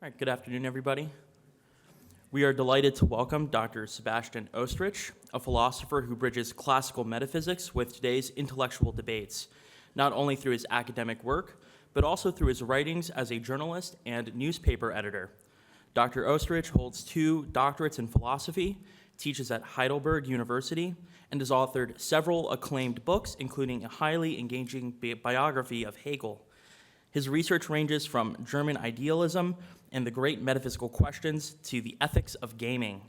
All right, good afternoon, everybody. We are delighted to welcome Dr. Sebastian Ostritsch, a philosopher who bridges classical metaphysics with today's intellectual debates, not only through his academic work, but also through his writings as a journalist and newspaper editor. Dr. Ostritsch holds 2 doctorates in philosophy, teaches at Heidelberg University, and has authored several acclaimed books, including a highly engaging biography of Hegel. His research ranges from German idealism and the great metaphysical questions to the ethics of gaming.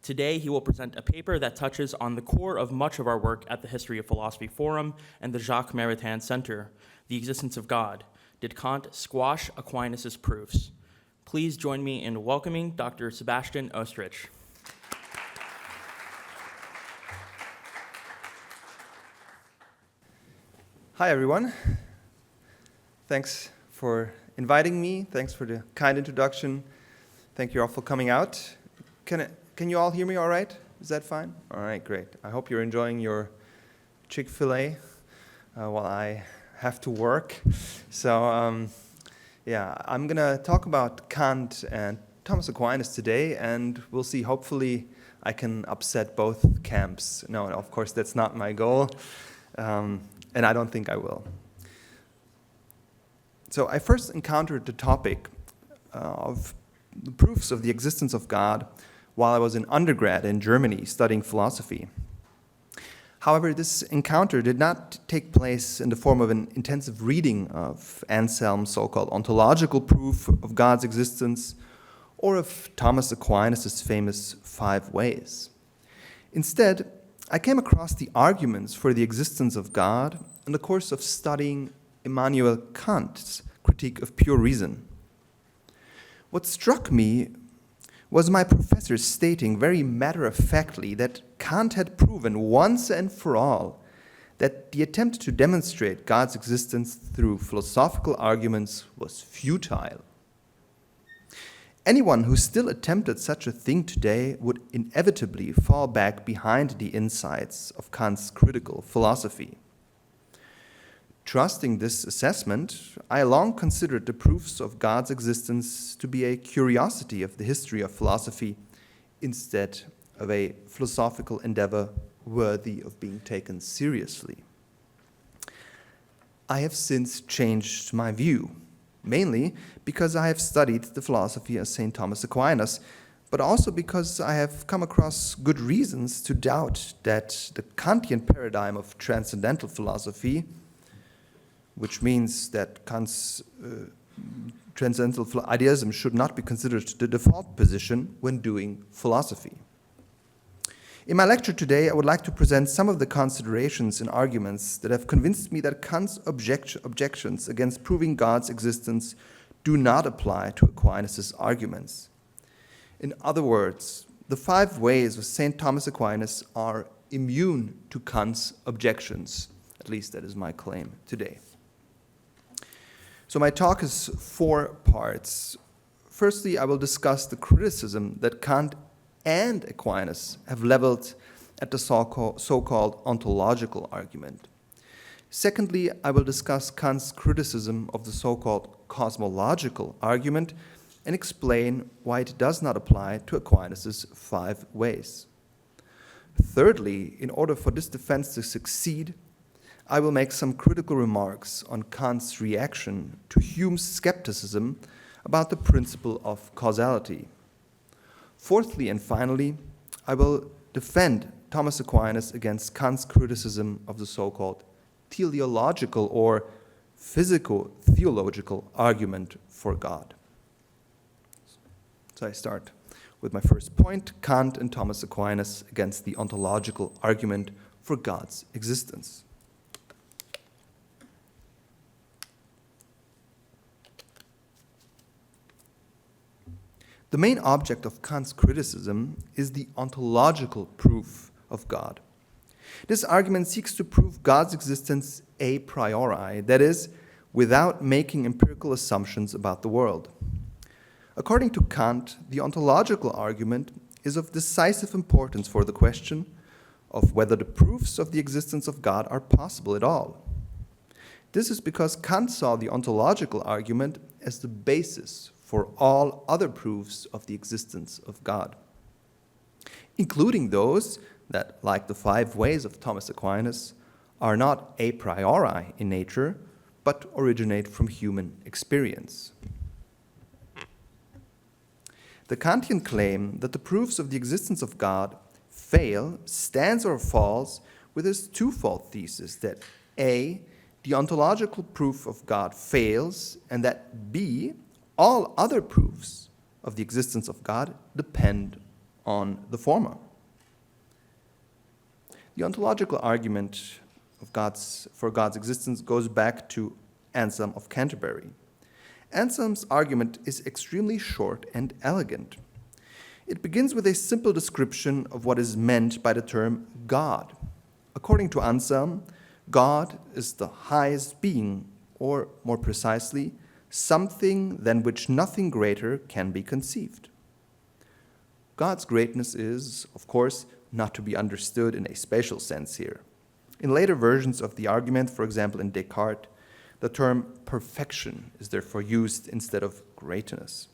Today, he will present a paper that touches on the core of much of our work at the History of Philosophy Forum and the Jacques Maritain Center, the existence of God. Did Kant squash Aquinas' proofs? Please join me in welcoming Dr. Sebastian Ostritsch. Hi, everyone. Thanks for inviting me. Thanks for the kind introduction. Thank you all for coming out. Can you all hear me all right? Is that fine? All right, great. I hope you're enjoying your Chick-fil-A while I have to work. So, I'm going to talk about Kant and Thomas Aquinas today, and we'll see. Hopefully, I can upset both camps. No, of course, that's not my goal, and I don't think I will. So I first encountered the topic of the proofs of the existence of God while I was in undergrad in Germany studying philosophy. However, this encounter did not take place in the form of an intensive reading of Anselm's so-called ontological proof of God's existence or of Thomas Aquinas' famous 5 ways. Instead, I came across the arguments for the existence of God in the course of studying Immanuel Kant's critique of pure reason. What struck me was my professor stating very matter-of-factly that Kant had proven once and for all that the attempt to demonstrate God's existence through philosophical arguments was futile. Anyone who still attempted such a thing today would inevitably fall back behind the insights of Kant's critical philosophy. Trusting this assessment, I long considered the proofs of God's existence to be a curiosity of the history of philosophy instead of a philosophical endeavor worthy of being taken seriously. I have since changed my view, mainly because I have studied the philosophy of St. Thomas Aquinas, but also because I have come across good reasons to doubt that the Kantian paradigm of transcendental philosophy, which means that Kant's transcendental idealism should not be considered the default position when doing philosophy. In my lecture today, I would like to present some of the considerations and arguments that have convinced me that Kant's objections against proving God's existence do not apply to Aquinas' arguments. In other words, the 5 ways of St. Thomas Aquinas are immune to Kant's objections. At least that is my claim today. So my talk is 4 parts. Firstly, I will discuss the criticism that Kant and Aquinas have leveled at the so-called ontological argument. Secondly, I will discuss Kant's criticism of the so-called cosmological argument and explain why it does not apply to Aquinas' 5 ways. Thirdly, in order for this defense to succeed, I will make some critical remarks on Kant's reaction to Hume's skepticism about the principle of causality. Fourthly and finally, I will defend Thomas Aquinas against Kant's criticism of the so-called teleological or physico-theological argument for God. So I start with my first point, Kant and Thomas Aquinas against the ontological argument for God's existence. The main object of Kant's criticism is the ontological proof of God. This argument seeks to prove God's existence a priori, that is, without making empirical assumptions about the world. According to Kant, the ontological argument is of decisive importance for the question of whether the proofs of the existence of God are possible at all. This is because Kant saw the ontological argument as the basis for all other proofs of the existence of God, including those that, like the 5 ways of Thomas Aquinas, are not a priori in nature, but originate from human experience. The Kantian claim that the proofs of the existence of God fail stands or falls with his twofold thesis that A, the ontological proof of God fails, and that B, all other proofs of the existence of God depend on the former. The ontological argument for God's existence goes back to Anselm of Canterbury. Anselm's argument is extremely short and elegant. It begins with a simple description of what is meant by the term God. According to Anselm, God is the highest being, or more precisely, something than which nothing greater can be conceived. God's greatness is, of course, not to be understood in a spatial sense here. In later versions of the argument, for example in Descartes, the term perfection is therefore used instead of greatness.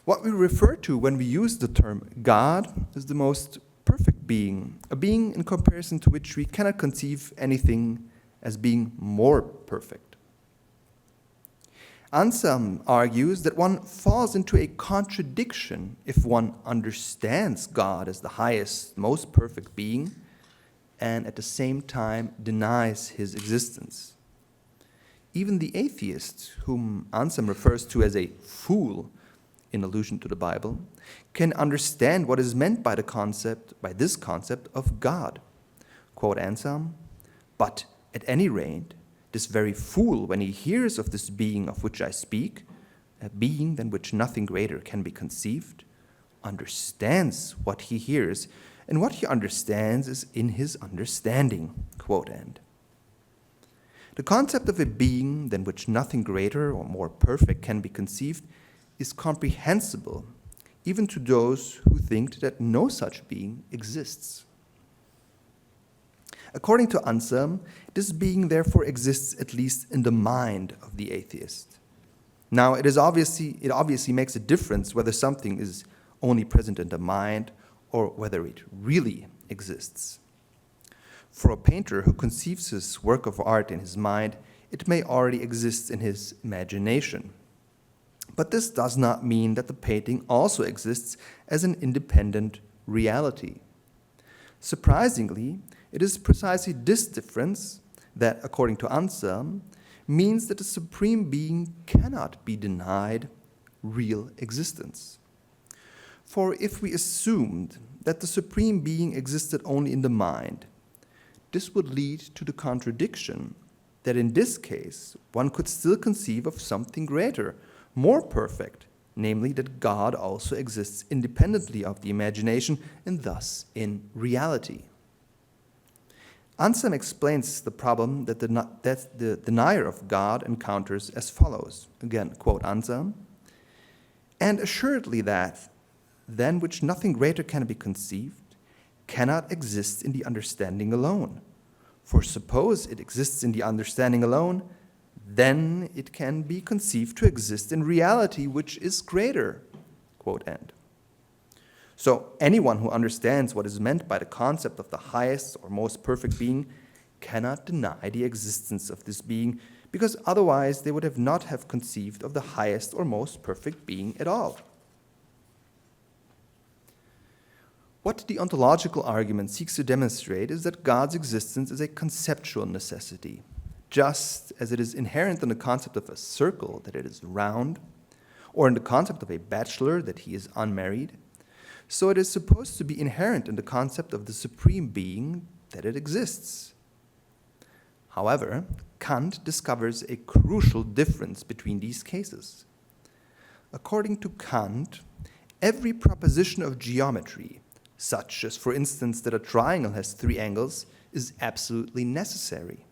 What we refer to when we use the term God is the most perfect being, a being in comparison to which we cannot conceive anything as being more perfect. Anselm argues that one falls into a contradiction if one understands God as the highest, most perfect being, and at the same time denies his existence. Even the atheist, whom Anselm refers to as a fool, in allusion to the Bible, can understand what is meant by this concept of God. Quote Anselm, "But at any rate, this very fool, when he hears of this being of which I speak, a being than which nothing greater can be conceived, understands what he hears, and what he understands is in his understanding." Quote end. The concept of a being than which nothing greater or more perfect can be conceived is comprehensible even to those who think that no such being exists. According to Anselm, this being therefore exists at least in the mind of the atheist. Now, it obviously makes a difference whether something is only present in the mind or whether it really exists. For a painter who conceives his work of art in his mind, it may already exist in his imagination. But this does not mean that the painting also exists as an independent reality. Surprisingly, it is precisely this difference that, according to Anselm, means that the supreme being cannot be denied real existence. For if we assumed that the supreme being existed only in the mind, this would lead to the contradiction that in this case one could still conceive of something greater, more perfect, namely that God also exists independently of the imagination and thus in reality. Anselm explains the problem that the denier of God encounters as follows. Again, quote Anselm, "And assuredly that, than which nothing greater can be conceived, cannot exist in the understanding alone. For suppose it exists in the understanding alone, then it can be conceived to exist in reality, which is greater." Quote end. So anyone who understands what is meant by the concept of the highest or most perfect being cannot deny the existence of this being, because otherwise they would not have conceived of the highest or most perfect being at all. What the ontological argument seeks to demonstrate is that God's existence is a conceptual necessity, just as it is inherent in the concept of a circle that it is round, or in the concept of a bachelor that he is unmarried, so it is supposed to be inherent in the concept of the supreme being that it exists. However, Kant discovers a crucial difference between these cases. According to Kant, every proposition of geometry, such as, for instance, that a triangle has 3 angles, is absolutely necessary.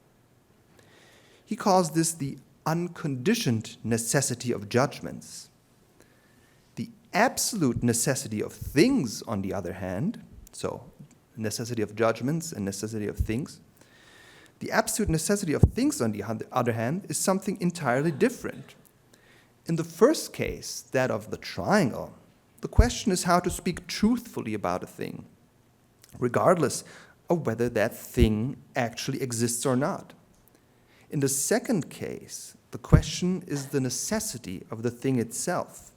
He calls this the unconditioned necessity of judgments. The absolute necessity of things, on the other hand, so necessity of judgments and necessity of things, the absolute necessity of things, on the other hand, is something entirely different. In the first case, that of the triangle, the question is how to speak truthfully about a thing, regardless of whether that thing actually exists or not. In the second case, the question is the necessity of the thing itself.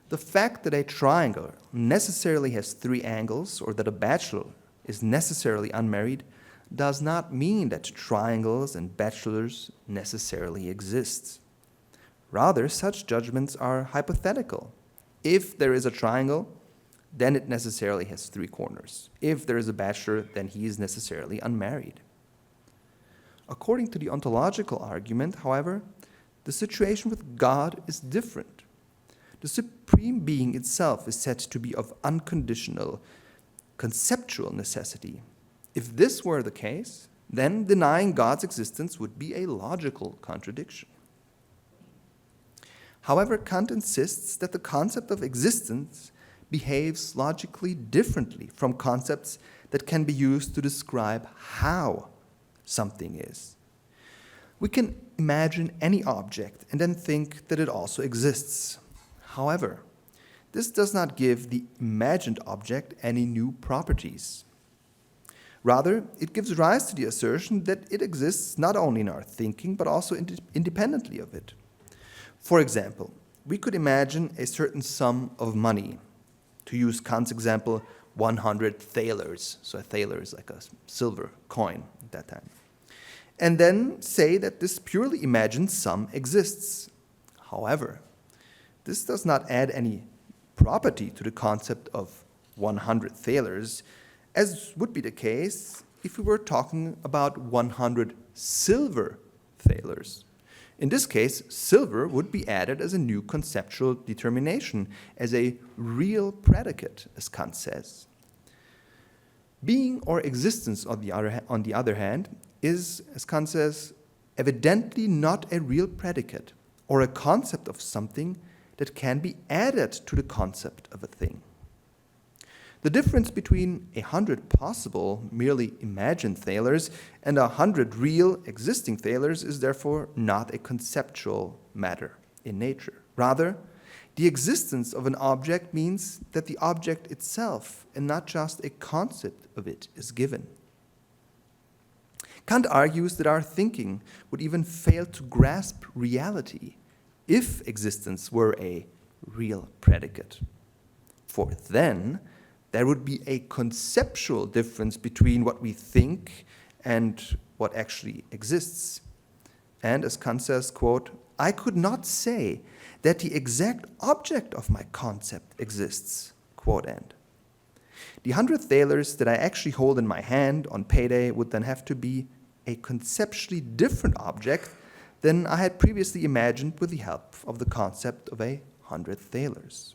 The fact that a triangle necessarily has 3 angles, or that a bachelor is necessarily unmarried, does not mean that triangles and bachelors necessarily exist. Rather, such judgments are hypothetical. If there is a triangle, then it necessarily has 3 corners. If there is a bachelor, then he is necessarily unmarried. According to the ontological argument, however, the situation with God is different. The Supreme Being itself is said to be of unconditional, conceptual necessity. If this were the case, then denying God's existence would be a logical contradiction. However, Kant insists that the concept of existence behaves logically differently from concepts that can be used to describe how something is. We can imagine any object and then think that it also exists. However, this does not give the imagined object any new properties. Rather, it gives rise to the assertion that it exists not only in our thinking, but also independently of it. For example, we could imagine a certain sum of money. To use Kant's example, 100 thalers. So a thaler is like a silver coin at that time. And then say that this purely imagined sum exists. However, this does not add any property to the concept of 100 thalers, as would be the case if we were talking about 100 silver thalers. In this case, silver would be added as a new conceptual determination, as a real predicate, as Kant says. Being or existence, on the other hand, is, as Kant says, evidently not a real predicate or a concept of something that can be added to the concept of a thing. The difference between 100 possible, merely imagined thalers and 100 real existing thalers is therefore not a conceptual matter in nature. Rather, the existence of an object means that the object itself, and not just a concept of it, is given. Kant argues that our thinking would even fail to grasp reality if existence were a real predicate. For then, there would be a conceptual difference between what we think and what actually exists. And as Kant says, quote, I could not say that the exact object of my concept exists, quote end. The 100 thalers that I actually hold in my hand on payday would then have to be a conceptually different object than I had previously imagined with the help of the concept of 100 thalers.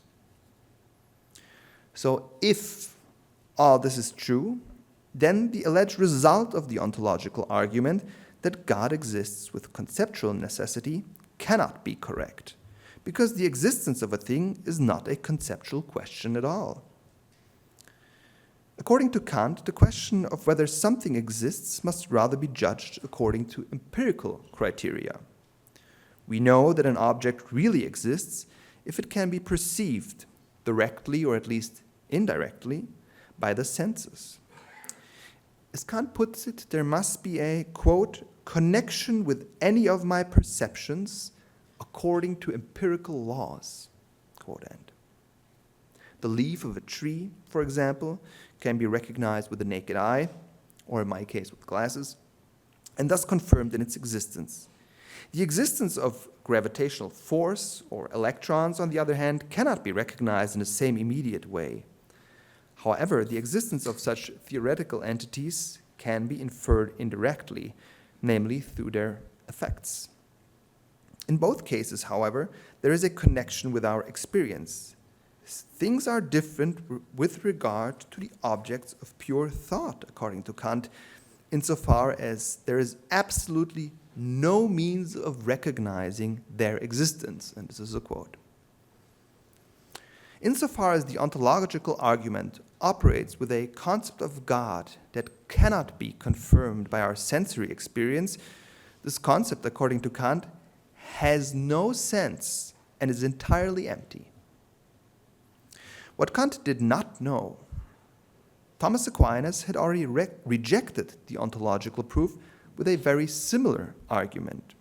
So if all this is true, then the alleged result of the ontological argument that God exists with conceptual necessity cannot be correct, because the existence of a thing is not a conceptual question at all. According to Kant, the question of whether something exists must rather be judged according to empirical criteria. We know that an object really exists if it can be perceived directly, or at least indirectly, by the senses. As Kant puts it, there must be a, quote, connection with any of my perceptions according to empirical laws, quote end. The leaf of a tree, for example, can be recognized with the naked eye, or in my case with glasses, and thus confirmed in its existence. The existence of gravitational force or electrons, on the other hand, cannot be recognized in the same immediate way. However, the existence of such theoretical entities can be inferred indirectly, namely through their effects. In both cases, however, there is a connection with our experience. Things are different with regard to the objects of pure thought, according to Kant, insofar as there is absolutely no means of recognizing their existence. And this is a quote. Insofar as the ontological argument operates with a concept of God that cannot be confirmed by our sensory experience, this concept, according to Kant, has no sense and is entirely empty. What Kant did not know, Thomas Aquinas had already rejected the ontological proof with a very similar argument.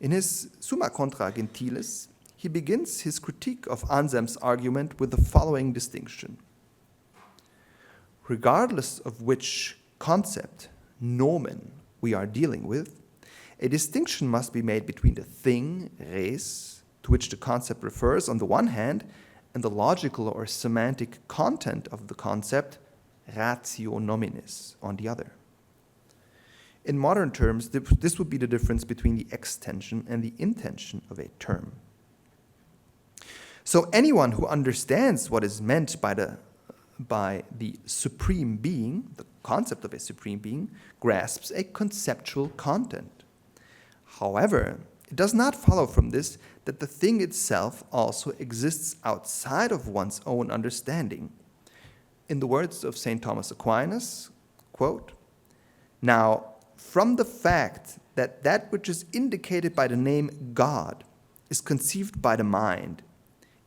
In his Summa contra Gentiles, he begins his critique of Anselm's argument with the following distinction. Regardless of which concept, nomen, we are dealing with, a distinction must be made between the thing, res, to which the concept refers on the one hand, and the logical or semantic content of the concept, ratio nominis, on the other. In modern terms, this would be the difference between the extension and the intension of a term. So anyone who understands what is meant by the supreme being, the concept of a supreme being, grasps a conceptual content. However, it does not follow from this that the thing itself also exists outside of one's own understanding. In the words of St. Thomas Aquinas, quote, "Now, from the fact that that which is indicated by the name God is conceived by the mind,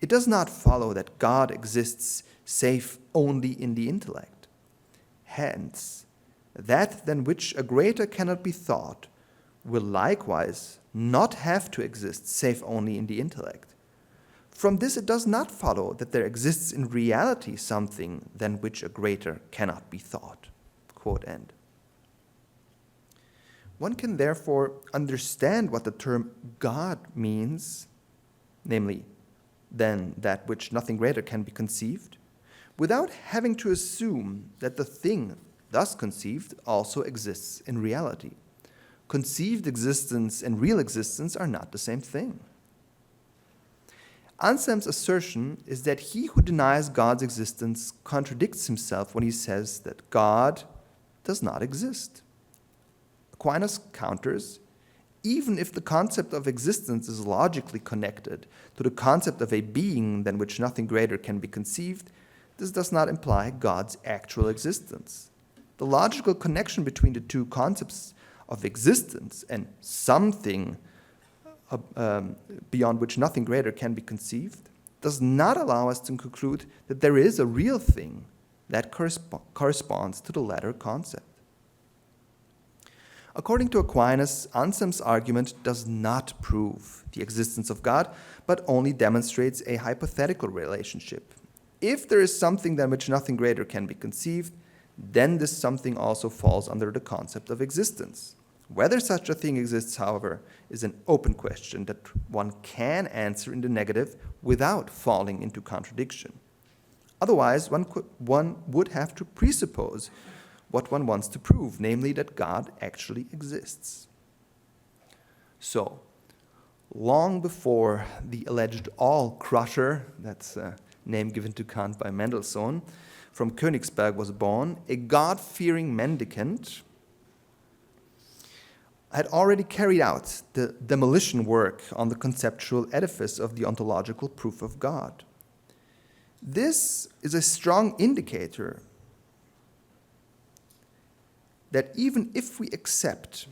it does not follow that God exists save only in the intellect. Hence, that than which a greater cannot be thought will likewise not have to exist save only in the intellect. From this it does not follow that there exists in reality something than which a greater cannot be thought." Quote end. One can therefore understand what the term God means, namely, than that which nothing greater can be conceived, without having to assume that the thing thus conceived also exists in reality. Conceived existence and real existence are not the same thing. Anselm's assertion is that he who denies God's existence contradicts himself when he says that God does not exist. Aquinas counters, even if the concept of existence is logically connected to the concept of a being than which nothing greater can be conceived, this does not imply God's actual existence. The logical connection between the two concepts of existence and something beyond which nothing greater can be conceived does not allow us to conclude that there is a real thing that corresponds to the latter concept. According to Aquinas, Anselm's argument does not prove the existence of God, but only demonstrates a hypothetical relationship. If there is something than which nothing greater can be conceived, then this something also falls under the concept of existence. Whether such a thing exists, however, is an open question that one can answer in the negative without falling into contradiction. Otherwise, one would have to presuppose what one wants to prove, namely that God actually exists. So, long before the alleged all-crusher, that's a name given to Kant by Mendelssohn, from Königsberg was born, a God-fearing mendicant had already carried out the demolition work on the conceptual edifice of the ontological proof of God. This is a strong indicator that even if we accept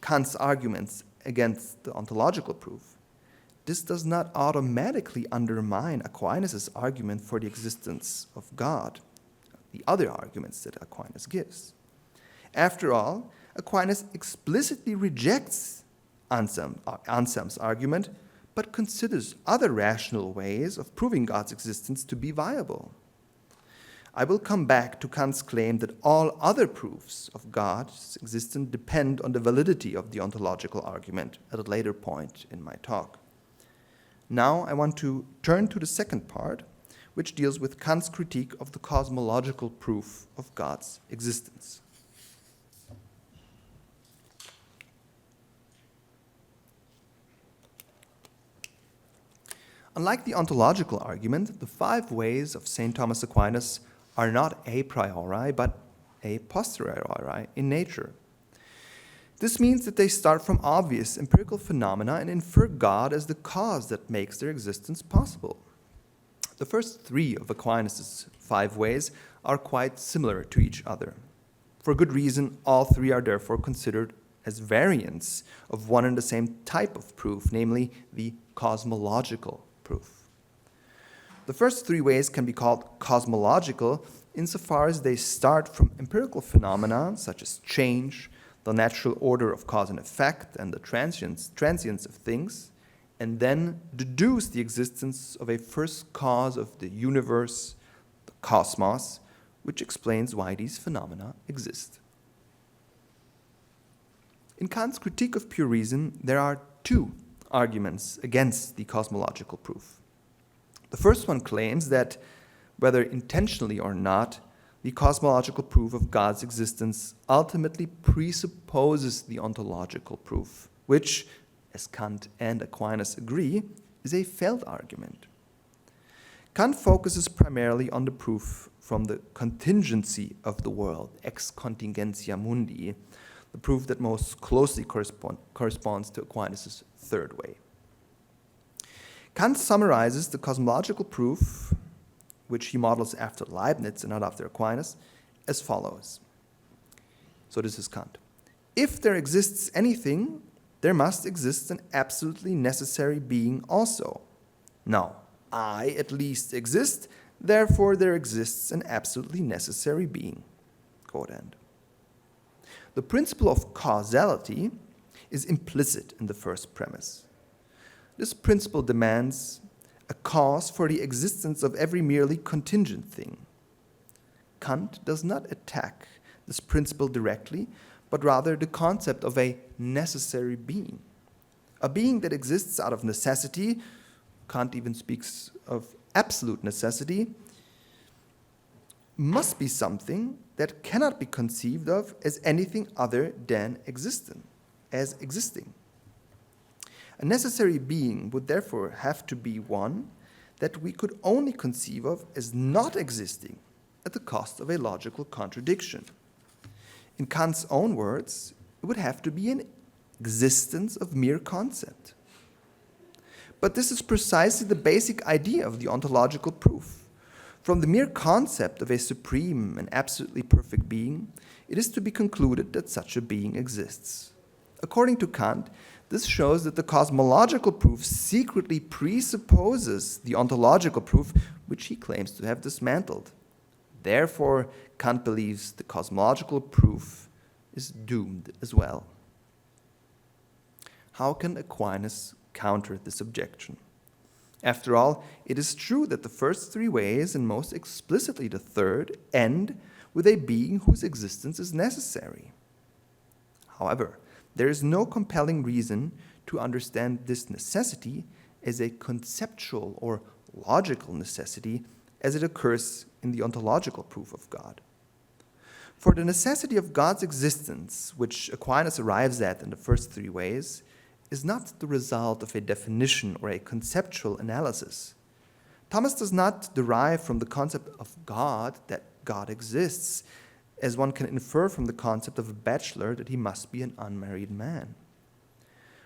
Kant's arguments against the ontological proof, this does not automatically undermine Aquinas' argument for the existence of God, the other arguments that Aquinas gives. After all, Aquinas explicitly rejects Anselm's argument, but considers other rational ways of proving God's existence to be viable. I will come back to Kant's claim that all other proofs of God's existence depend on the validity of the ontological argument at a later point in my talk. Now I want to turn to the second part, which deals with Kant's critique of the cosmological proof of God's existence. Unlike the ontological argument, the five ways of St. Thomas Aquinas are not a priori, but a posteriori in nature. This means that they start from obvious empirical phenomena and infer God as the cause that makes their existence possible. The first three of Aquinas' five ways are quite similar to each other. For good reason, all three are therefore considered as variants of one and the same type of proof, namely the cosmological proof. The first three ways can be called cosmological insofar as they start from empirical phenomena such as change, the natural order of cause and effect, and the transience of things, and then deduce the existence of a first cause of the universe, the cosmos, which explains why these phenomena exist. In Kant's Critique of Pure Reason, there are two arguments against the cosmological proof. The first one claims that, whether intentionally or not, the cosmological proof of God's existence ultimately presupposes the ontological proof, which, as Kant and Aquinas agree, is a failed argument. Kant focuses primarily on the proof from the contingency of the world, ex contingentia mundi, the proof that most closely corresponds to Aquinas' third way. Kant summarizes the cosmological proof, which he models after Leibniz and not after Aquinas, as follows. So this is Kant. If there exists anything, there must exist an absolutely necessary being also. Now, I at least exist, therefore there exists an absolutely necessary being. Quote end. The principle of causality is implicit in the first premise. This principle demands a cause for the existence of every merely contingent thing. Kant does not attack this principle directly, but rather the concept of a necessary being. A being that exists out of necessity, Kant even speaks of absolute necessity, must be something that cannot be conceived of as anything other than existing. A necessary being would therefore have to be one that we could only conceive of as not existing at the cost of a logical contradiction. In Kant's own words, it would have to be an existence of mere concept. But this is precisely the basic idea of the ontological proof. From the mere concept of a supreme and absolutely perfect being, it is to be concluded that such a being exists. According to Kant, this shows that the cosmological proof secretly presupposes the ontological proof, which he claims to have dismantled. Therefore, Kant believes the cosmological proof is doomed as well. How can Aquinas counter this objection? After all, it is true that the first three ways, and most explicitly the third, end with a being whose existence is necessary. However, there is no compelling reason to understand this necessity as a conceptual or logical necessity as it occurs in the ontological proof of God. For the necessity of God's existence, which Aquinas arrives at in the first three ways, is not the result of a definition or a conceptual analysis. Thomas does not derive from the concept of God that God exists, as one can infer from the concept of a bachelor that he must be an unmarried man.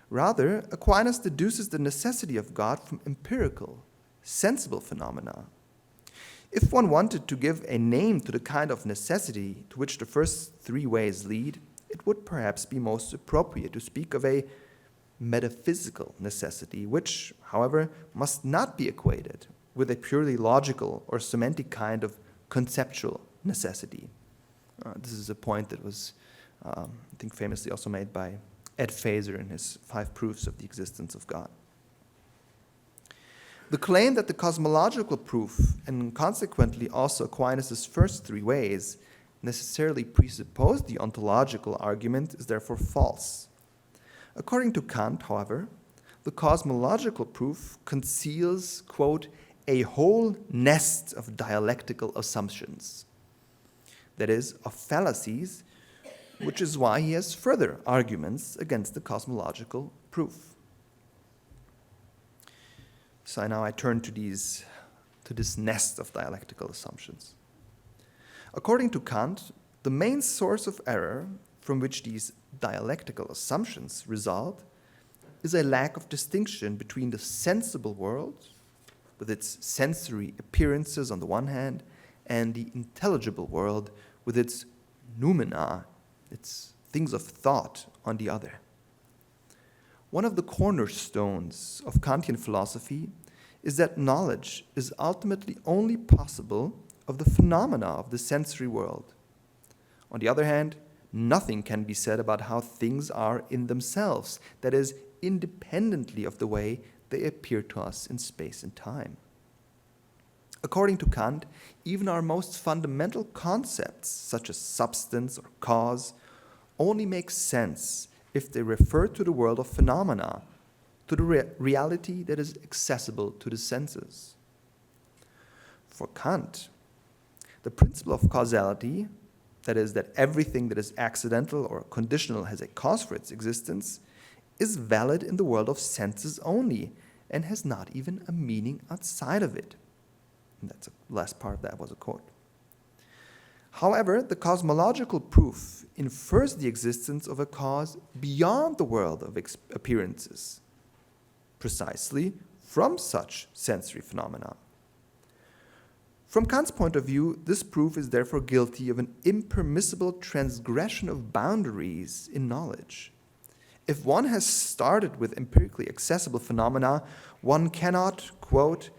Rather, Aquinas deduces the necessity of God from empirical, sensible phenomena. If one wanted to give a name to the kind of necessity to which the first three ways lead, it would perhaps be most appropriate to speak of a metaphysical necessity, which, however, must not be equated with a purely logical or semantic kind of conceptual necessity. This is a point that was, I think, famously also made by Ed Feser in his 5 Proofs of the Existence of God. The claim that the cosmological proof, and consequently also Aquinas' first three ways, necessarily presuppose the ontological argument is therefore false. According to Kant, however, the cosmological proof conceals, quote, a whole nest of dialectical assumptions, that is, of fallacies, which is why he has further arguments against the cosmological proof. So now I turn to this nest of dialectical assumptions. According to Kant, the main source of error from which these dialectical assumptions result is a lack of distinction between the sensible world, with its sensory appearances on the one hand, and the intelligible world with its noumena, its things of thought on the other. One of the cornerstones of Kantian philosophy is that knowledge is ultimately only possible of the phenomena of the sensory world. On the other hand, nothing can be said about how things are in themselves, that is, independently of the way they appear to us in space and time. According to Kant, even our most fundamental concepts, such as substance or cause, only make sense if they refer to the world of phenomena, to the reality that is accessible to the senses. For Kant, the principle of causality, that is, that everything that is accidental or conditional has a cause for its existence, is valid in the world of senses only and has not even a meaning outside of it. And that's the last part of that was a quote. However, the cosmological proof infers the existence of a cause beyond the world of appearances, precisely from such sensory phenomena. From Kant's point of view, this proof is therefore guilty of an impermissible transgression of boundaries in knowledge. If one has started with empirically accessible phenomena, one cannot, quote,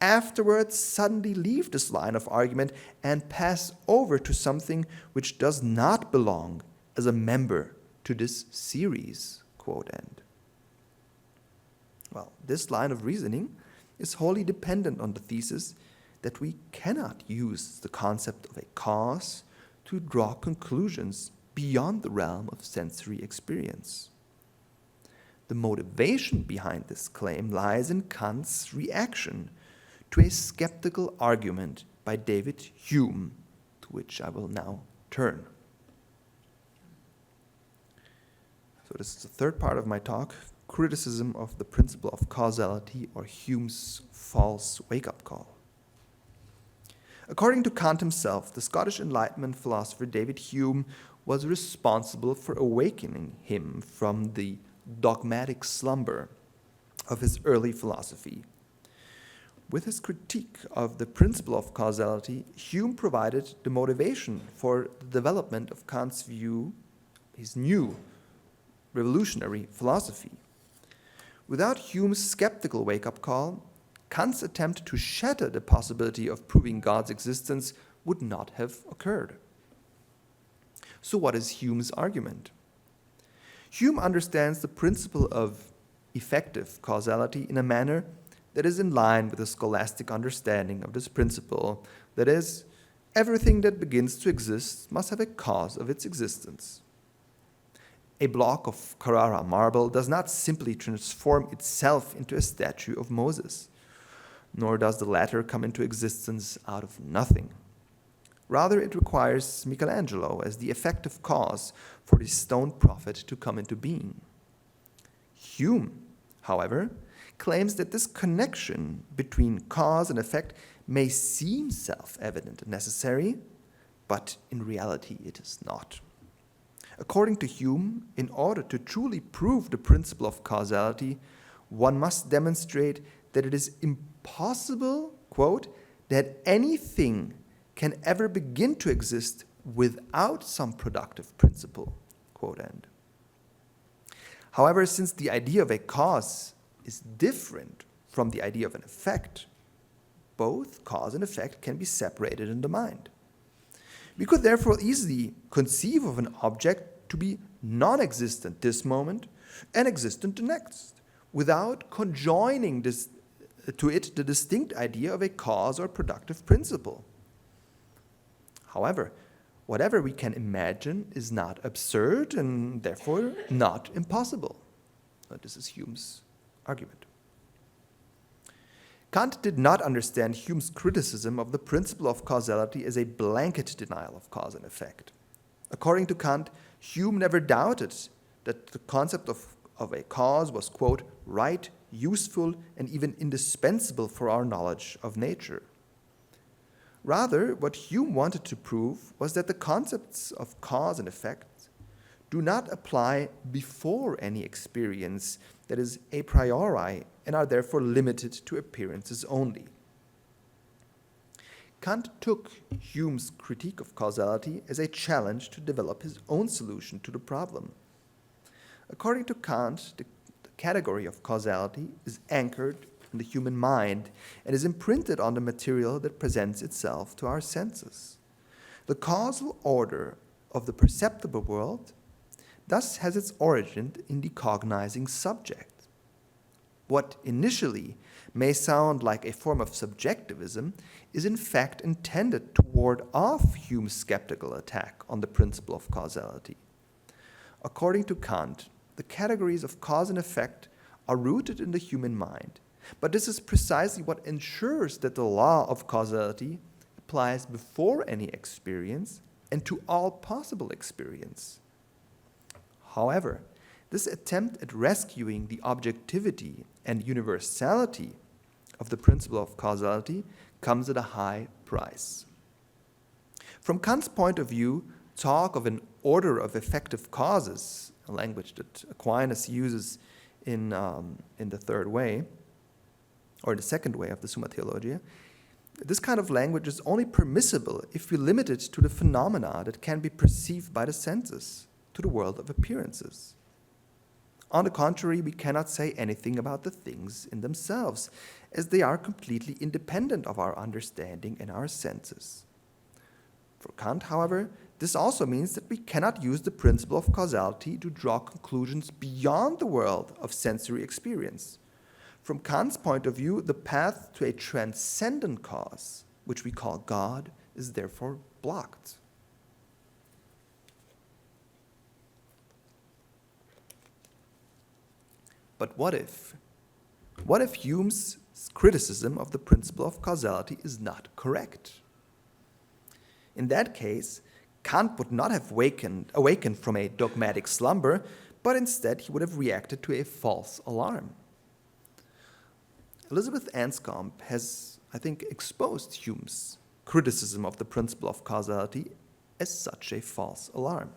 afterwards suddenly leave this line of argument and pass over to something which does not belong as a member to this series, quote end. Well, this line of reasoning is wholly dependent on the thesis that we cannot use the concept of a cause to draw conclusions beyond the realm of sensory experience. The motivation behind this claim lies in Kant's reaction to a skeptical argument by David Hume, to which I will now turn. So this is the third part of my talk, criticism of the principle of causality, or Hume's false wake-up call. According to Kant himself, the Scottish Enlightenment philosopher David Hume was responsible for awakening him from the dogmatic slumber of his early philosophy. With his critique of the principle of causality, Hume provided the motivation for the development of Kant's view, his new revolutionary philosophy. Without Hume's skeptical wake-up call, Kant's attempt to shatter the possibility of proving God's existence would not have occurred. So what is Hume's argument? Hume understands the principle of effective causality in a manner that is in line with the scholastic understanding of this principle, that is, everything that begins to exist must have a cause of its existence. A block of Carrara marble does not simply transform itself into a statue of Moses, nor does the latter come into existence out of nothing. Rather, it requires Michelangelo as the effective cause for the stone prophet to come into being. Hume, however, claims that this connection between cause and effect may seem self-evident and necessary, but in reality it is not. According to Hume, in order to truly prove the principle of causality, one must demonstrate that it is impossible, quote, that anything can ever begin to exist without some productive principle, quote end. However, since the idea of a cause is different from the idea of an effect, both cause and effect can be separated in the mind. We could therefore easily conceive of an object to be non-existent this moment and existent the next, without conjoining to it the distinct idea of a cause or productive principle. However, whatever we can imagine is not absurd and therefore not impossible. This is Hume's argument. Kant did not understand Hume's criticism of the principle of causality as a blanket denial of cause and effect. According to Kant, Hume never doubted that the concept of a cause was, quote, right, useful, and even indispensable for our knowledge of nature. Rather, what Hume wanted to prove was that the concepts of cause and effect do not apply before any experience that is a priori and are therefore limited to appearances only. Kant took Hume's critique of causality as a challenge to develop his own solution to the problem. According to Kant, the category of causality is anchored in the human mind and is imprinted on the material that presents itself to our senses. The causal order of the perceptible world thus has its origin in the cognizing subject. What initially may sound like a form of subjectivism is in fact intended to ward off Hume's skeptical attack on the principle of causality. According to Kant, the categories of cause and effect are rooted in the human mind, but this is precisely what ensures that the law of causality applies before any experience and to all possible experience. However, this attempt at rescuing the objectivity and universality of the principle of causality comes at a high price. From Kant's point of view, talk of an order of effective causes, a language that Aquinas uses in the third way, or the second way of the Summa Theologiae, this kind of language is only permissible if we limit it to the phenomena that can be perceived by the senses, to the world of appearances. On the contrary, we cannot say anything about the things in themselves, as they are completely independent of our understanding and our senses. For Kant, however, this also means that we cannot use the principle of causality to draw conclusions beyond the world of sensory experience. From Kant's point of view, the path to a transcendent cause, which we call God, is therefore blocked. But what if? What if Hume's criticism of the principle of causality is not correct? In that case, Kant would not have awakened from a dogmatic slumber, but instead he would have reacted to a false alarm. Elizabeth Anscombe has, I think, exposed Hume's criticism of the principle of causality as such a false alarm.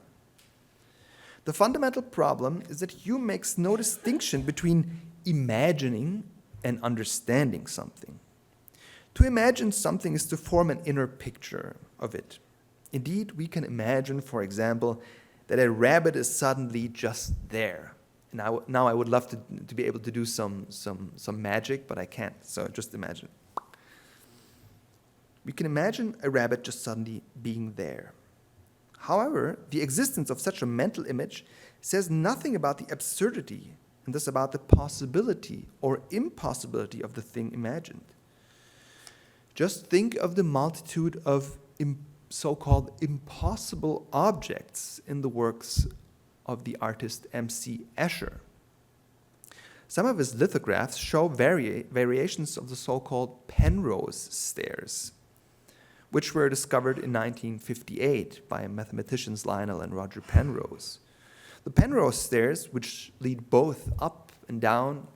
The fundamental problem is that Hume makes no distinction between imagining and understanding something. To imagine something is to form an inner picture of it. Indeed, we can imagine, for example, that a rabbit is suddenly just there. And now I would love to be able to do some magic, but I can't, so just imagine. We can imagine a rabbit just suddenly being there. However, the existence of such a mental image says nothing about the absurdity and thus about the possibility or impossibility of the thing imagined. Just think of the multitude of so-called impossible objects in the works of the artist M.C. Escher. Some of his lithographs show variations of the so-called Penrose stairs, which were discovered in 1958 by mathematicians Lionel and Roger Penrose. The Penrose stairs, which lead both up and down,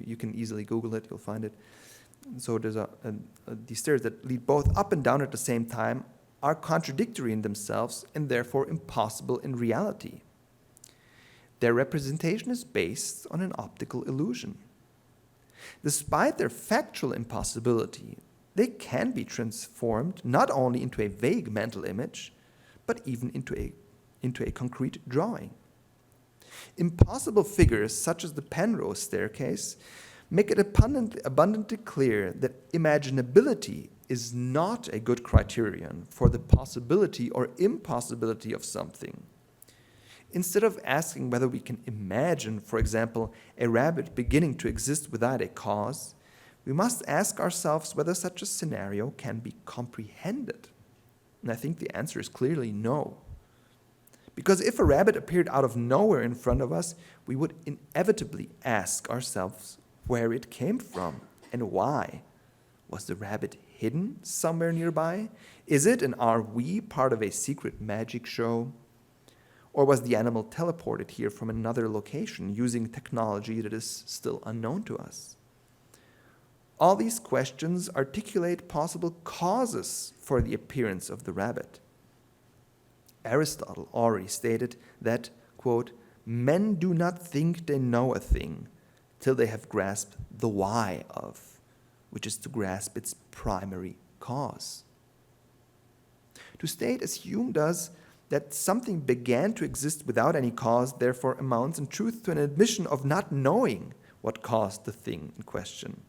you can easily Google it, you'll find it. So there's these stairs that lead both up and down at the same time are contradictory in themselves and therefore impossible in reality. Their representation is based on an optical illusion. Despite their factual impossibility, they can be transformed not only into a vague mental image, but even into a concrete drawing. Impossible figures such as the Penrose staircase make it abundantly clear that imaginability is not a good criterion for the possibility or impossibility of something. Instead of asking whether we can imagine, for example, a rabbit beginning to exist without a cause, we must ask ourselves whether such a scenario can be comprehended. And I think the answer is clearly no. Because if a rabbit appeared out of nowhere in front of us, we would inevitably ask ourselves where it came from and why. Was the rabbit hidden somewhere nearby? Is it and are we part of a secret magic show? Or was the animal teleported here from another location using technology that is still unknown to us? All these questions articulate possible causes for the appearance of the rabbit. Aristotle already stated that, quote, men do not think they know a thing till they have grasped the why of, which is to grasp its primary cause. To state, as Hume does, that something began to exist without any cause, therefore amounts in truth to an admission of not knowing what caused the thing in question.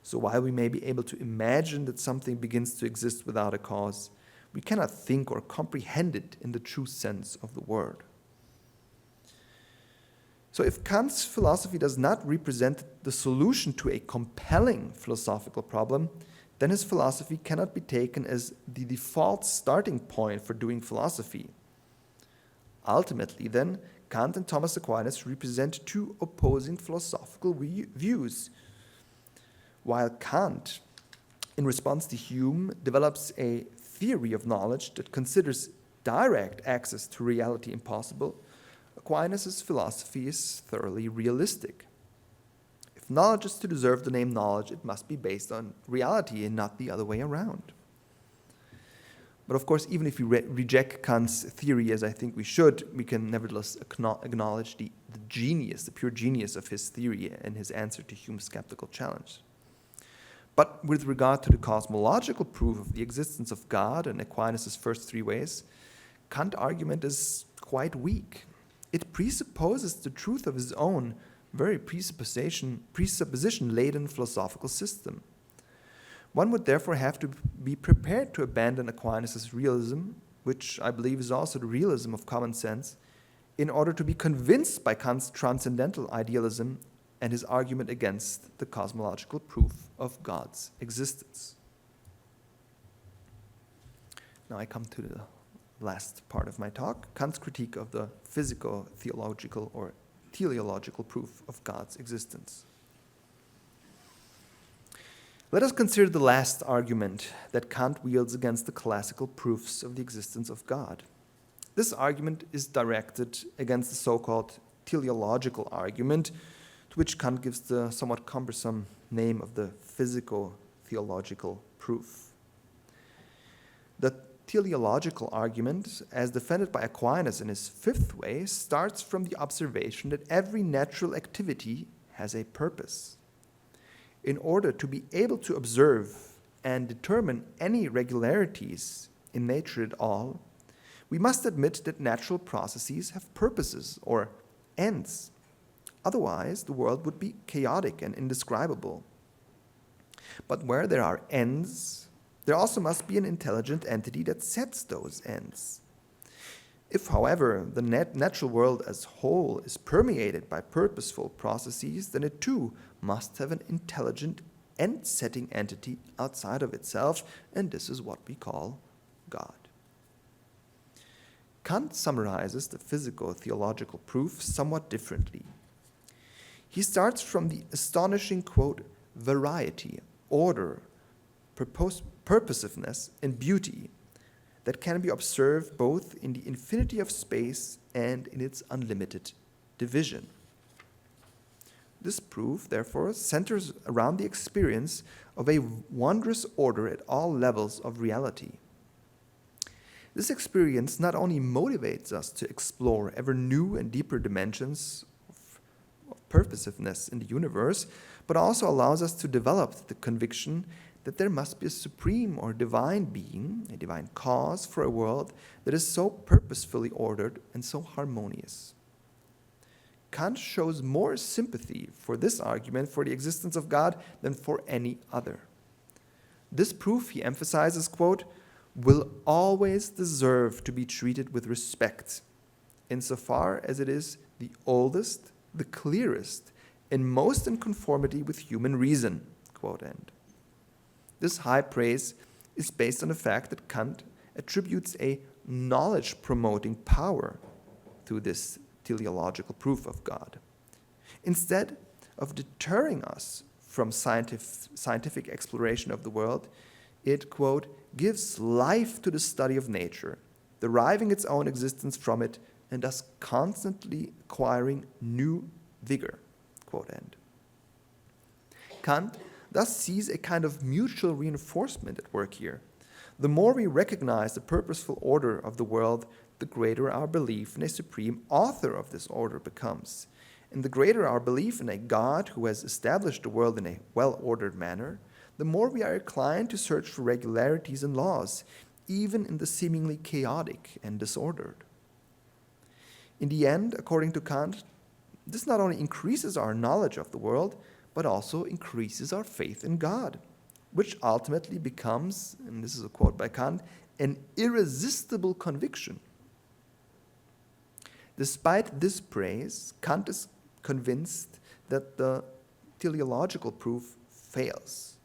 So while we may be able to imagine that something begins to exist without a cause, we cannot think or comprehend it in the true sense of the word. So if Kant's philosophy does not represent the solution to a compelling philosophical problem, then his philosophy cannot be taken as the default starting point for doing philosophy. Ultimately, then, Kant and Thomas Aquinas represent two opposing philosophical views. While Kant, in response to Hume, develops a theory of knowledge that considers direct access to reality impossible, Aquinas' philosophy is thoroughly realistic. If knowledge is to deserve the name knowledge, it must be based on reality and not the other way around. But of course, even if we reject Kant's theory, as I think we should, we can nevertheless acknowledge the genius, the pure genius of his theory and his answer to Hume's skeptical challenge. But with regard to the cosmological proof of the existence of God and Aquinas' first three ways, Kant's argument is quite weak. It presupposes the truth of his own very presupposition-laden philosophical system. One would therefore have to be prepared to abandon Aquinas' realism, which I believe is also the realism of common sense, in order to be convinced by Kant's transcendental idealism and his argument against the cosmological proof of God's existence. Now I come to the last part of my talk, Kant's critique of the physico-theological or teleological proof of God's existence. Let us consider the last argument that Kant wields against the classical proofs of the existence of God. This argument is directed against the so-called teleological argument, to which Kant gives the somewhat cumbersome name of the physico-theological proof. The teleological argument, as defended by Aquinas in his fifth way, starts from the observation that every natural activity has a purpose. In order to be able to observe and determine any regularities in nature at all, we must admit that natural processes have purposes or ends. Otherwise, the world would be chaotic and indescribable. But where there are ends, there also must be an intelligent entity that sets those ends. If, however, the natural world as whole is permeated by purposeful processes, then it too must have an intelligent end-setting entity outside of itself, and this is what we call God. Kant summarizes the physico-theological proof somewhat differently. He starts from the astonishing, quote, variety, order, purposiveness, and beauty that can be observed both in the infinity of space and in its unlimited division. This proof, therefore, centers around the experience of a wondrous order at all levels of reality. This experience not only motivates us to explore ever new and deeper dimensions of purposiveness in the universe, but also allows us to develop the conviction that there must be a supreme or divine being, a divine cause for a world that is so purposefully ordered and so harmonious. Kant shows more sympathy for this argument for the existence of God than for any other. This proof, he emphasizes, quote, will always deserve to be treated with respect, insofar as it is the oldest, the clearest, and most in conformity with human reason, quote end. This high praise is based on the fact that Kant attributes a knowledge-promoting power to this teleological proof of God. Instead of deterring us from scientific exploration of the world, it, quote, gives life to the study of nature, deriving its own existence from it, and thus constantly acquiring new vigor, quote end. Kant thus sees a kind of mutual reinforcement at work here. The more we recognize the purposeful order of the world, the greater our belief in a supreme author of this order becomes. And the greater our belief in a God who has established the world in a well-ordered manner, the more we are inclined to search for regularities and laws, even in the seemingly chaotic and disordered. In the end, according to Kant, this not only increases our knowledge of the world, but also increases our faith in God, which ultimately becomes, and this is a quote by Kant, an irresistible conviction. Despite this praise, Kant is convinced that the teleological proof fails.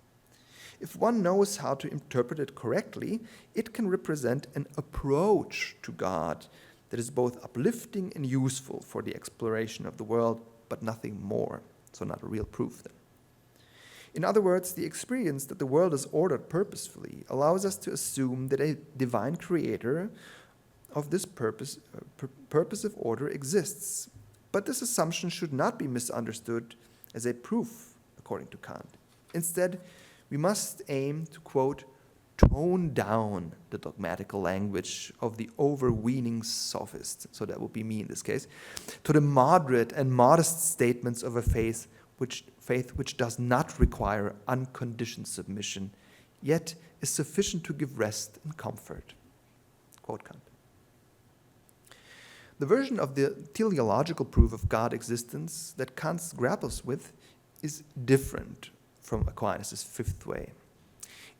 If one knows how to interpret it correctly, it can represent an approach to God that is both uplifting and useful for the exploration of the world, but nothing more, so not a real proof then. In other words, the experience that the world is ordered purposefully allows us to assume that a divine creator of this purposive order exists. But this assumption should not be misunderstood as a proof, according to Kant. Instead, we must aim to, quote, tone down the dogmatical language of the overweening sophist, so that would be me in this case, to the moderate and modest statements of a faith which does not require unconditioned submission, yet is sufficient to give rest and comfort. Quote Kant. The version of the teleological proof of God existence that Kant grapples with is different from Aquinas' fifth way.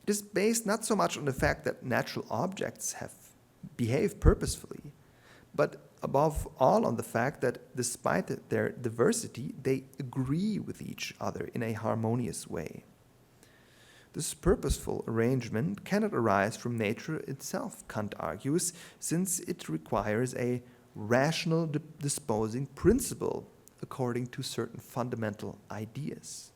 It is based not so much on the fact that natural objects behave purposefully, but above all on the fact that despite their diversity, they agree with each other in a harmonious way. This purposeful arrangement cannot arise from nature itself, Kant argues, since it requires a rational disposing principle according to certain fundamental ideas.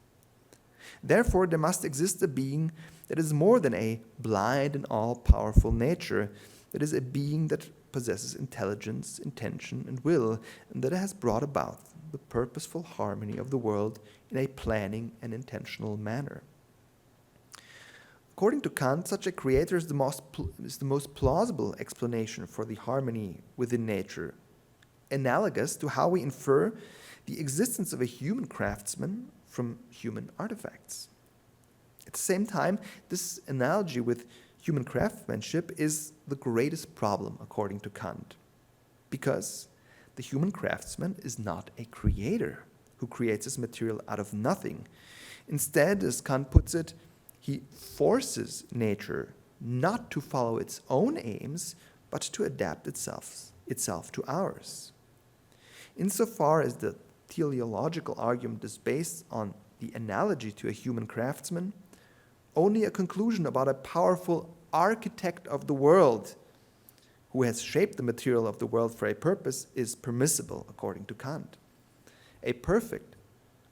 Therefore, there must exist a being that is more than a blind and all-powerful nature, that is a being that possesses intelligence, intention, and will, and that has brought about the purposeful harmony of the world in a planning and intentional manner. According to Kant, such a creator is the most plausible explanation for the harmony within nature, analogous to how we infer the existence of a human craftsman from human artifacts. At the same time, this analogy with human craftsmanship is the greatest problem, according to Kant, because the human craftsman is not a creator who creates his material out of nothing. Instead, as Kant puts it, he forces nature not to follow its own aims, but to adapt itself to ours. Insofar as the teleological argument is based on the analogy to a human craftsman, only a conclusion about a powerful architect of the world who has shaped the material of the world for a purpose is permissible, according to Kant. A perfect,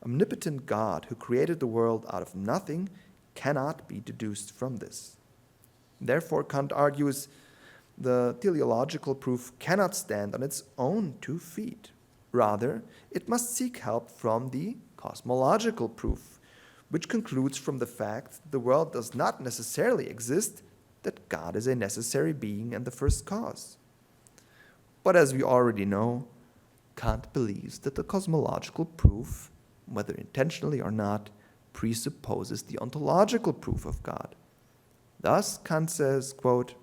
omnipotent God who created the world out of nothing cannot be deduced from this. Therefore, Kant argues the teleological proof cannot stand on its own 2 feet. Rather, it must seek help from the cosmological proof, which concludes from the fact that the world does not necessarily exist, that God is a necessary being and the first cause. But as we already know, Kant believes that the cosmological proof, whether intentionally or not, presupposes the ontological proof of God. Thus, Kant says, quote,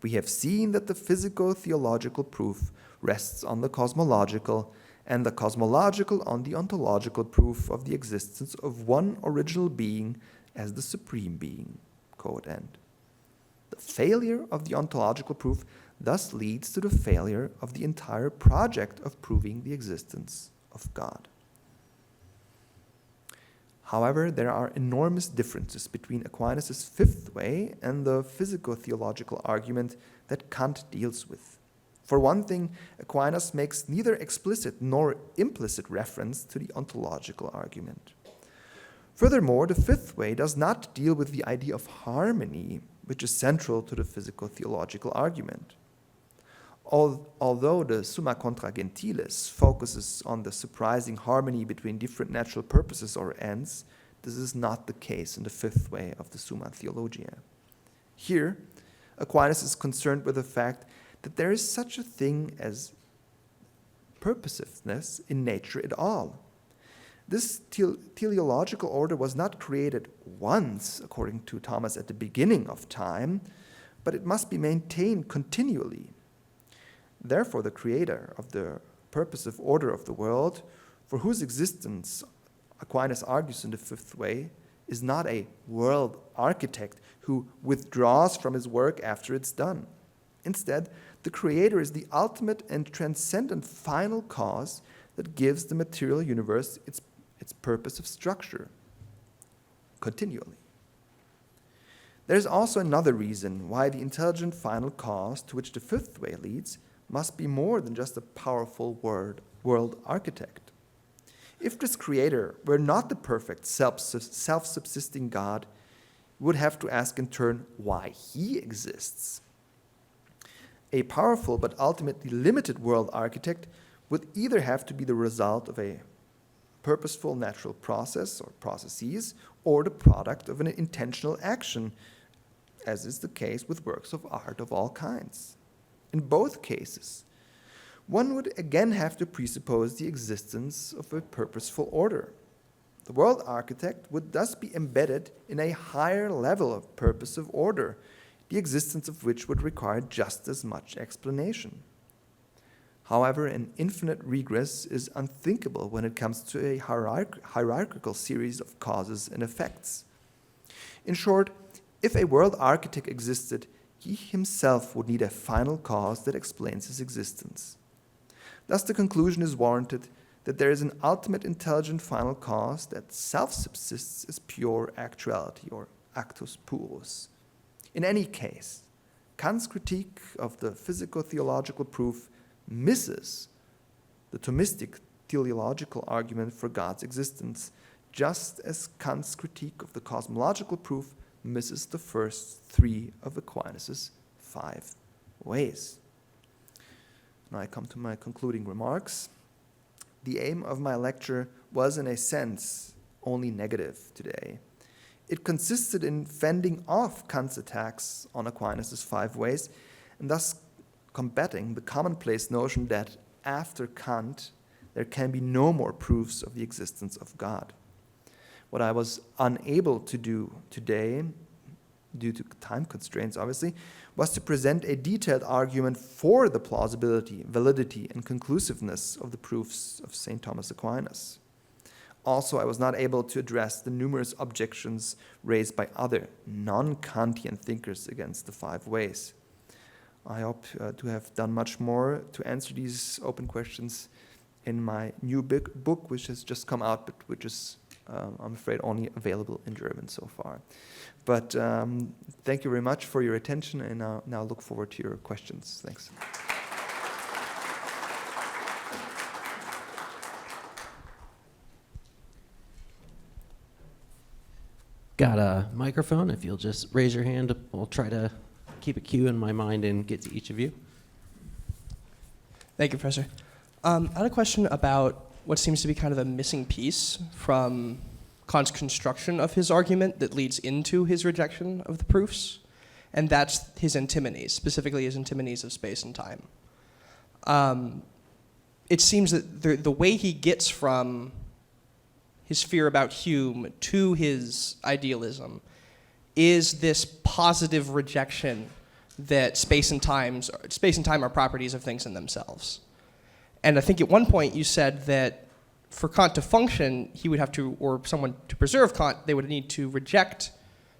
"We have seen that the physico-theological proof rests on the cosmological, and the cosmological on the ontological proof of the existence of one original being as the supreme being." Quote end. The failure of the ontological proof thus leads to the failure of the entire project of proving the existence of God. However, there are enormous differences between Aquinas' fifth way and the physico-theological argument that Kant deals with. For one thing, Aquinas makes neither explicit nor implicit reference to the ontological argument. Furthermore, the fifth way does not deal with the idea of harmony, which is central to the physico-theological argument. Although the Summa Contra Gentiles focuses on the surprising harmony between different natural purposes or ends, this is not the case in the fifth way of the Summa Theologiae. Here, Aquinas is concerned with the fact that there is such a thing as purposiveness in nature at all. This teleological order was not created once, according to Thomas, at the beginning of time, but it must be maintained continually. Therefore, the creator of the purposive order of the world, for whose existence Aquinas argues in the fifth way, is not a world architect who withdraws from his work after it's done. Instead, the creator is the ultimate and transcendent final cause that gives the material universe its purposive structure continually. There is also another reason why the intelligent final cause to which the fifth way leads must be more than just a powerful world architect. If this creator were not the perfect self-subsisting God, we would have to ask in turn why he exists. A powerful but ultimately limited world architect would either have to be the result of a purposeful natural process or processes, or the product of an intentional action, as is the case with works of art of all kinds. In both cases, one would again have to presuppose the existence of a purposeful order. The world architect would thus be embedded in a higher level of purposive order, the existence of which would require just as much explanation. However, an infinite regress is unthinkable when it comes to a hierarchical series of causes and effects. In short, if a world architect existed, he himself would need a final cause that explains his existence. Thus, the conclusion is warranted that there is an ultimate intelligent final cause that self-subsists as pure actuality, or actus purus. In any case, Kant's critique of the physico-theological proof misses the Thomistic teleological argument for God's existence, just as Kant's critique of the cosmological proof misses the first three of Aquinas' 5 ways. Now I come to my concluding remarks. The aim of my lecture was, in a sense, only negative today. It consisted in fending off Kant's attacks on Aquinas' 5 ways, and thus combating the commonplace notion that after Kant, there can be no more proofs of the existence of God. What I was unable to do today, due to time constraints obviously, was to present a detailed argument for the plausibility, validity, and conclusiveness of the proofs of St. Thomas Aquinas. Also, I was not able to address the numerous objections raised by other non-Kantian thinkers against the 5 ways. I hope to have done much more to answer these open questions in my new book, which has just come out, but which is, I'm afraid, only available in German so far. But thank you very much for your attention, and now look forward to your questions. Thanks. Got a microphone. If you'll just raise your hand, we'll try to keep a queue in my mind and get to each of you. Thank you, Professor. I had a question about what seems to be kind of a missing piece from Kant's construction of his argument that leads into his rejection of the proofs, and that's his antinomies, specifically his antinomies of space and time. It seems that the way he gets from his fear about Hume to his idealism is this positive rejection that space and time are properties of things in themselves. And I think at one point you said that for Kant to function, he would have to, or someone to preserve Kant, they would need to reject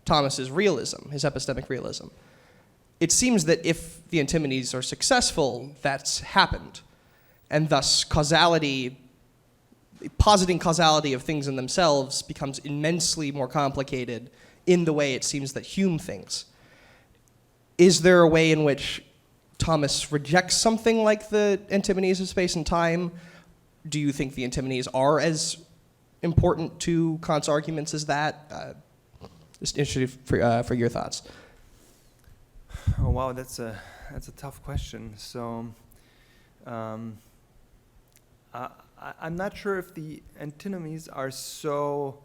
Thomas's realism, his epistemic realism. It seems that if the antinomies are successful, that's happened. And thus causality, positing causality of things in themselves becomes immensely more complicated in the way it seems that Hume thinks. Is there a way in which Thomas rejects something like the antinomies of space and time? Do you think the antinomies are as important to Kant's arguments as that? Just interested for your thoughts. Oh wow, that's a tough question. So, I'm not sure if the antinomies are so.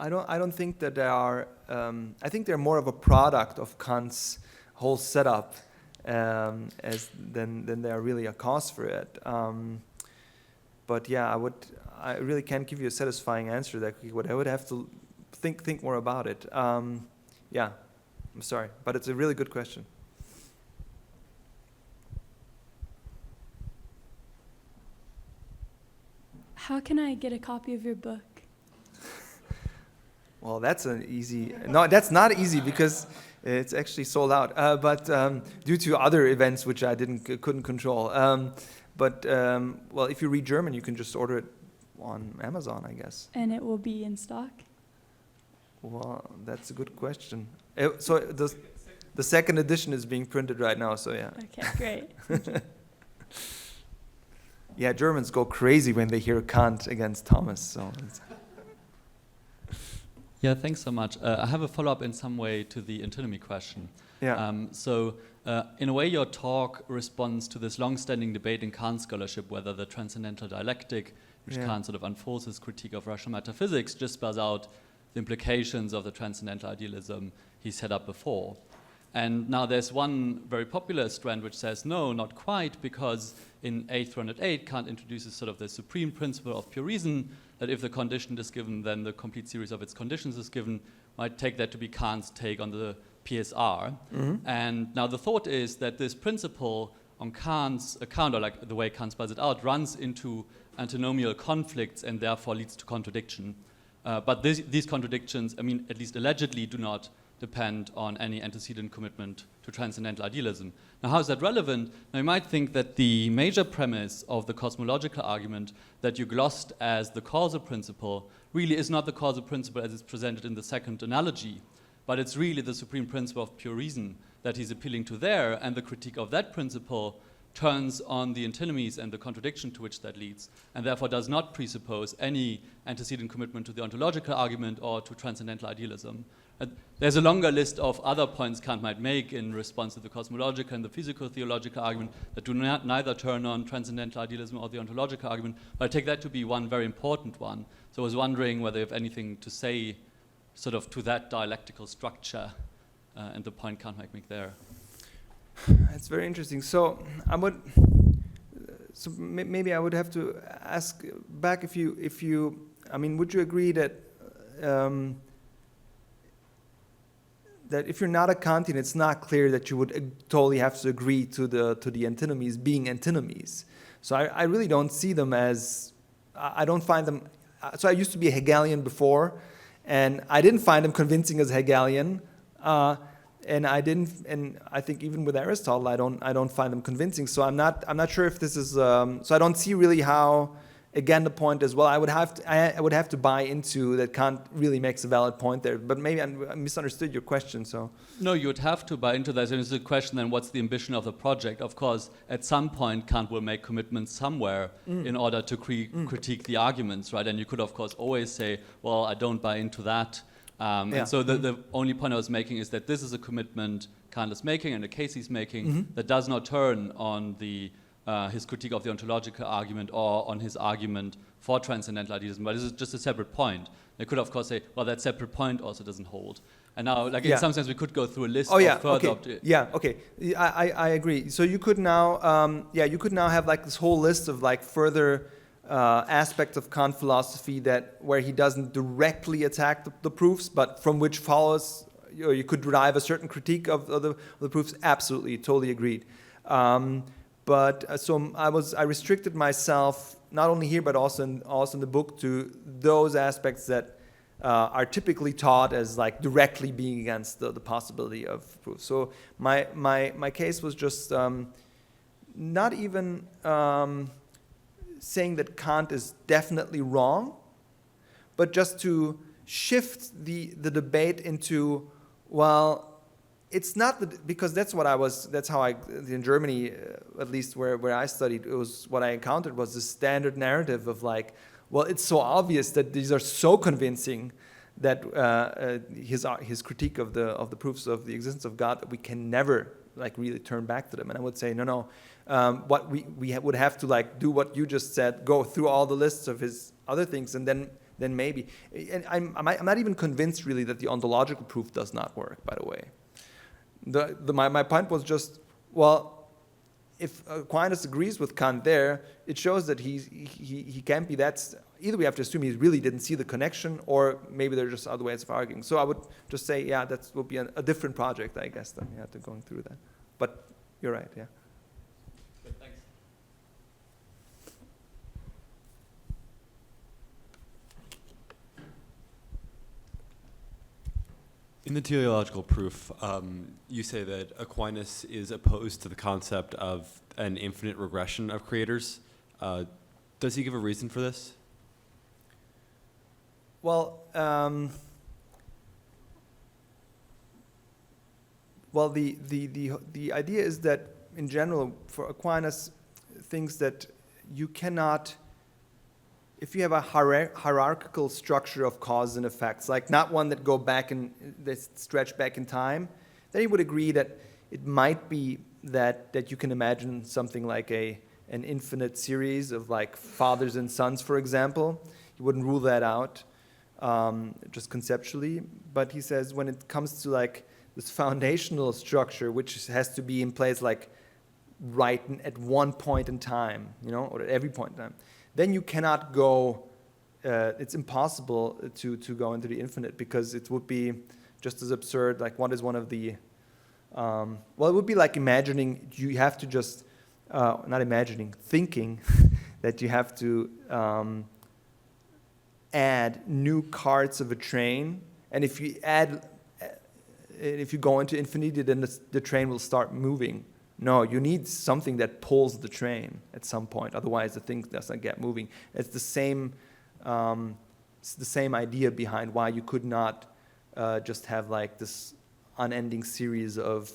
I don't think that they are. I think they're more of a product of Kant's whole setup, than they are really a cause for it. But yeah, I really can't give you a satisfying answer to that. I would have to think more about it. Yeah, I'm sorry, but it's a really good question. How can I get a copy of your book? Well, that's an easy. No, that's not easy because it's actually sold out. But due to other events which I couldn't control. Well, if you read German, you can just order it on Amazon, I guess. And it will be in stock? Well, that's a good question. So the second edition is being printed right now. So yeah. Okay, great. Yeah, Germans go crazy when they hear Kant against Thomas. So. Yeah, thanks so much. I have a follow-up in some way to the antinomy question. Yeah. In a way, your talk responds to this long-standing debate in Kant scholarship whether the transcendental dialectic, which Kant sort of unfolds his critique of rational metaphysics, just spells out the implications of the transcendental idealism he set up before. And now there's one very popular strand which says, no, not quite, because in A308, Kant introduces sort of the supreme principle of pure reason, that if the condition is given, then the complete series of its conditions is given. Might take that to be Kant's take on the PSR. Mm-hmm. And now the thought is that this principle on Kant's account, or like the way Kant spells it out, runs into antinomial conflicts and therefore leads to contradiction. But these contradictions, I mean, at least allegedly, do not depend on any antecedent commitment to transcendental idealism. Now, how is that relevant? Now, you might think that the major premise of the cosmological argument that you glossed as the causal principle really is not the causal principle as it's presented in the second analogy, but it's really the supreme principle of pure reason that he's appealing to there, and the critique of that principle turns on the antinomies and the contradiction to which that leads, and therefore does not presuppose any antecedent commitment to the ontological argument or to transcendental idealism. There's a longer list of other points Kant might make in response to the cosmological and the physical-theological argument that do not neither turn on transcendental idealism or the ontological argument, but I take that to be one very important one. So I was wondering whether you have anything to say sort of to that dialectical structure and the point Kant might make there. That's very interesting. So maybe I would have to ask back if you I mean, would you agree that that if you're not a Kantian, it's not clear that you would totally have to agree to the antinomies being antinomies. So I really don't see them as, I don't find them, so I used to be a Hegelian before, and I didn't find them convincing as Hegelian, and I think even with Aristotle, I don't find them convincing. So I'm not sure if this is, so I don't see really how. Again, the point is, well, I would have to buy into that Kant really makes a valid point there. But maybe I misunderstood your question. So no, you would have to buy into that. And it's a question then: what's the ambition of the project? Of course, at some point, Kant will make commitments somewhere in order to critique the arguments, right? And you could, of course, always say, well, I don't buy into that. And so the only point I was making is that this is a commitment Kant is making and a case he's making that does not turn on the his critique of the ontological argument or on his argument for transcendental idealism, but this is just a separate point. They could, of course, say, well, that separate point also doesn't hold. And now, like in some sense, we could go through a list of further... I agree. So you could now, have like this whole list of like further aspects of Kant philosophy where he doesn't directly attack the proofs, but from which follows, you could derive a certain critique of the proofs. Absolutely, totally agreed. So I restricted myself not only here but also in the book to those aspects that are typically taught as like directly being against the possibility of proof. So my case was just not even saying that Kant is definitely wrong, but just to shift the debate into, well, it's not because that's how in Germany, at least where I studied, it was what I encountered was the standard narrative of like, well, it's so obvious that these are so convincing that his critique of the proofs of the existence of God that we can never like really turn back to them. And I would say no. What we would have to like do what you just said, go through all the lists of his other things, and then maybe. And I'm not even convinced really that the ontological proof does not work. By the way. My point was just, well, if Aquinas agrees with Kant there, it shows that he can't be that. Either we have to assume he really didn't see the connection, or maybe there are just other ways of arguing. So I would just say, yeah, that will be a different project, I guess, then you have to going through that. But you're right, yeah. Good, thanks. In the teleological proof, you say that Aquinas is opposed to the concept of an infinite regression of creators. Does he give a reason for this? Well, the idea is that in general, for Aquinas, thinks that you cannot, if you have a hierarchical structure of causes and effects, like not one that go back and that stretch back in time, then he would agree that it might be that you can imagine something like an infinite series of like fathers and sons, for example. He wouldn't rule that out. Just conceptually, but he says when it comes to like this foundational structure, which has to be in place like right at one point in time, or at every point in time, then you cannot go. It's impossible to go into the infinite, because it would be just as absurd. Like, what is one of the? Well, it would be like imagining you have to just not imagining, thinking that you have to. Add new carts of a train, and if you go into infinity, then the train will start moving. No, you need something that pulls the train at some point, otherwise the thing doesn't get moving. It's the same idea behind why you could not just have like this unending series of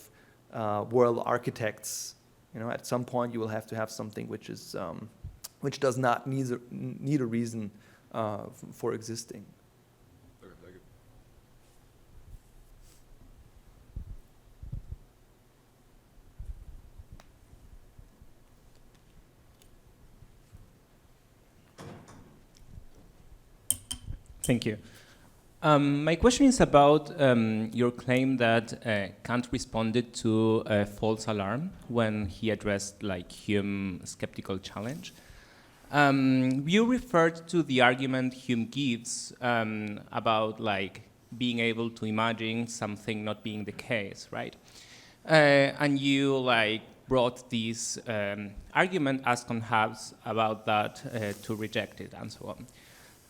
world architects. At some point you will have to have something which does not need a reason for existing. Okay, thank you. Thank you. My question is about your claim that Kant responded to a false alarm when he addressed Hume's skeptical challenge. You referred to the argument Hume gives about being able to imagine something not being the case, right? And you brought this argument, as Kant has, about that to reject it and so on.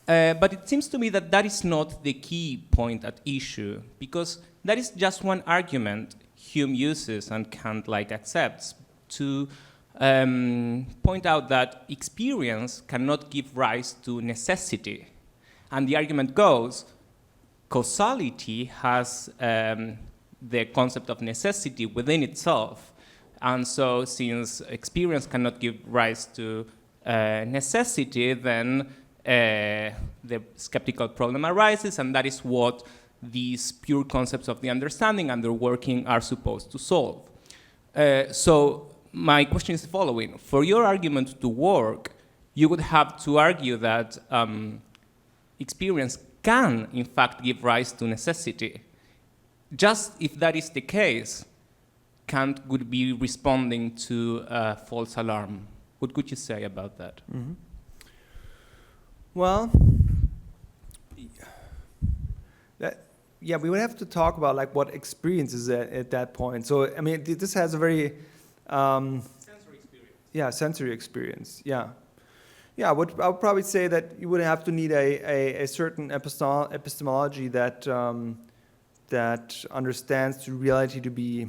But it seems to me that that is not the key point at issue, because that is just one argument Hume uses and Kant accepts to point out that experience cannot give rise to necessity. And the argument goes, causality has the concept of necessity within itself. And so since experience cannot give rise to necessity, then the skeptical problem arises, and that is what these pure concepts of the understanding and their working are supposed to solve. So my question is the following. For your argument to work, you would have to argue that experience can, in fact, give rise to necessity. Just if that is the case, Kant would be responding to a false alarm. What could you say about that? Mm-hmm. Well, we would have to talk about what experience is at that point. So, I mean, this has a very Sensory experience. Yeah, sensory experience. Yeah. I would probably say that you would have to need a certain epistemology that understands reality to be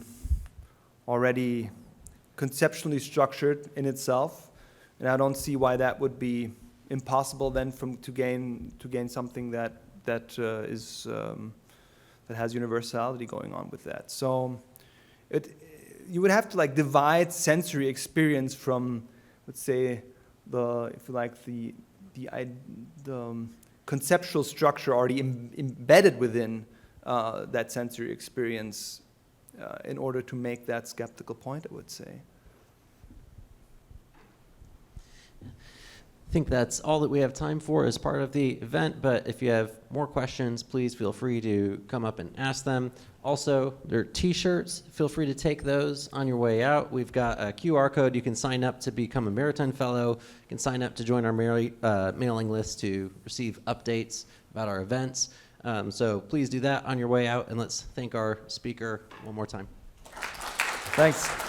already conceptually structured in itself, and I don't see why that would be impossible then to gain something that has universality going on with that. So you would have to divide sensory experience from, let's say, the conceptual structure already embedded within that sensory experience in order to make that skeptical point, I would say. think that's all that we have time for as part of the event, but if you have more questions, please feel free to come up and ask them. Also, there are t-shirts. Feel free to take those on your way out. We've got a QR code. You can sign up to become a Maritain Fellow. You can sign up to join our mailing list to receive updates about our events. So please do that on your way out, and let's thank our speaker one more time. Thanks.